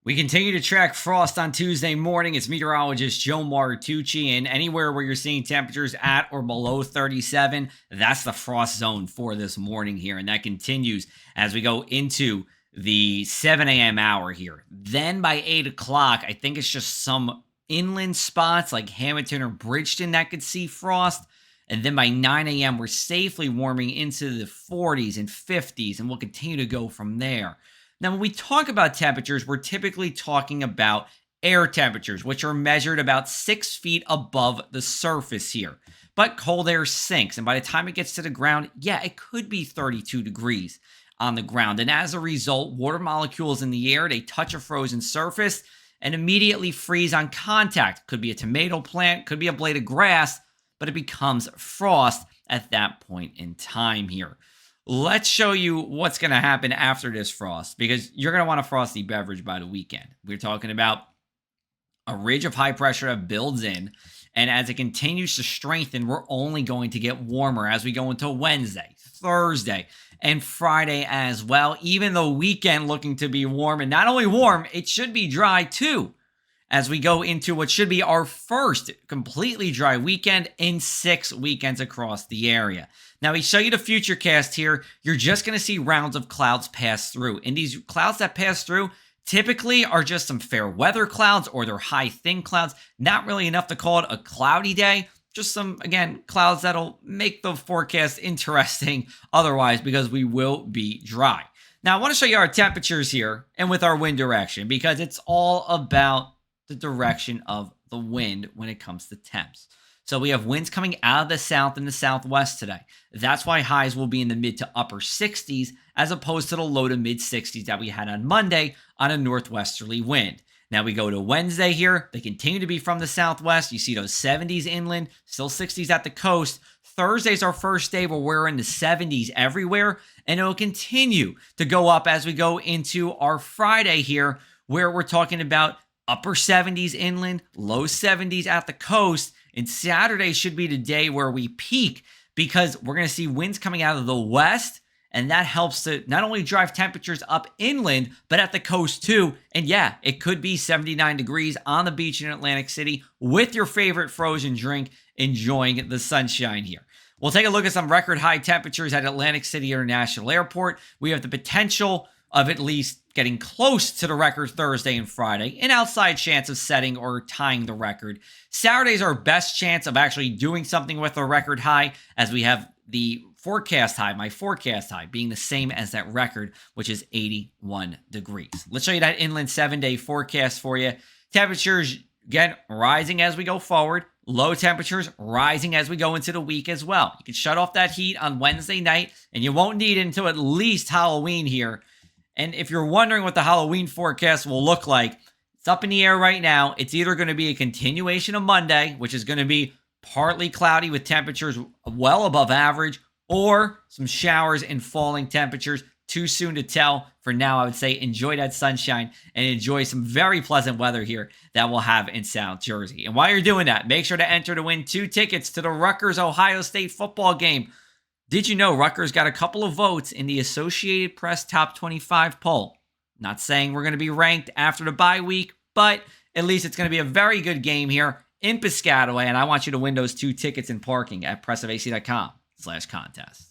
We continue to track frost on Tuesday morning. It's meteorologist Joe Martucci, and anywhere where you're seeing temperatures at or below 37, that's the frost zone for this morning here. And that continues as we go into the 7 a.m. hour here. Then by 8 o'clock, I think it's just some inland spots like Hamilton or Bridgeton that could see frost. And then by 9 a.m., we're safely warming into the 40s and 50s, and we'll continue to go from there. Now, when we talk about temperatures, we're typically talking about air temperatures, which are measured about 6 feet above the surface here. But cold air sinks, and by the time it gets to the ground, yeah, it could be 32 degrees on the ground. And as a result, water molecules in the air, they touch a frozen surface and immediately freeze on contact. Could be a tomato plant, could be a blade of grass, but it becomes frost at that point in time here. Let's show you what's going to happen after this frost, because you're going to want a frosty beverage by the weekend. We're talking about a ridge of high pressure that builds in, and as it continues to strengthen, we're only going to get warmer as we go into Wednesday, Thursday, and Friday as well. Even the weekend looking to be warm, and not only warm, it should be dry too, as we go into what should be our first completely dry weekend in 6 weekends across the area. Now, we show you the future cast here. You're just going to see rounds of clouds pass through. And these clouds that pass through typically are just some fair weather clouds, or they're high thin clouds. Not really enough to call it a cloudy day. Just some, again, clouds that'll make the forecast interesting otherwise, because we will be dry. Now, I want to show you our temperatures here and with our wind direction, because it's all about the direction of the wind when it comes to temps. So we have winds coming out of the south and the southwest today. That's why highs will be in the mid to upper 60s as opposed to the low to mid 60s that we had on Monday on a northwesterly wind. Now we go to Wednesday here. They continue to be from the southwest. You see those 70s inland, still 60s at the coast. Thursday's our first day where we're in the 70s everywhere, and it will continue to go up as we go into our Friday here, where we're talking about upper 70s inland, low 70s at the coast. And Saturday should be the day where we peak, because we're going to see winds coming out of the west, and that helps to not only drive temperatures up inland, but at the coast too. And yeah, it could be 79 degrees on the beach in Atlantic City with your favorite frozen drink, enjoying the sunshine here. We'll take a look at some record high temperatures at Atlantic City International Airport. We have the potential of at least getting close to the record Thursday and Friday, an outside chance of setting or tying the record. Saturday's our best chance of actually doing something with a record high, as we have the forecast high, my forecast high, being the same as that record, which is 81 degrees. Let's show you that inland 7-day forecast for you. Temperatures, again, rising as we go forward. Low temperatures rising as we go into the week as well. You can shut off that heat on Wednesday night, and you won't need it until at least Halloween here. And if you're wondering what the Halloween forecast will look like, it's up in the air right now. It's either going to be a continuation of Monday, which is going to be partly cloudy with temperatures well above average, or some showers and falling temperatures. Too soon to tell. For now, I would say enjoy that sunshine and enjoy some very pleasant weather here that we'll have in South Jersey. And while you're doing that, make sure to enter to win 2 tickets to the Rutgers-Ohio State football game. Did you know Rutgers got a couple of votes in the Associated Press Top 25 poll? Not saying we're going to be ranked after the bye week, but at least it's going to be a very good game here in Piscataway, and I want you to win those 2 tickets and parking at pressofac.com/contest.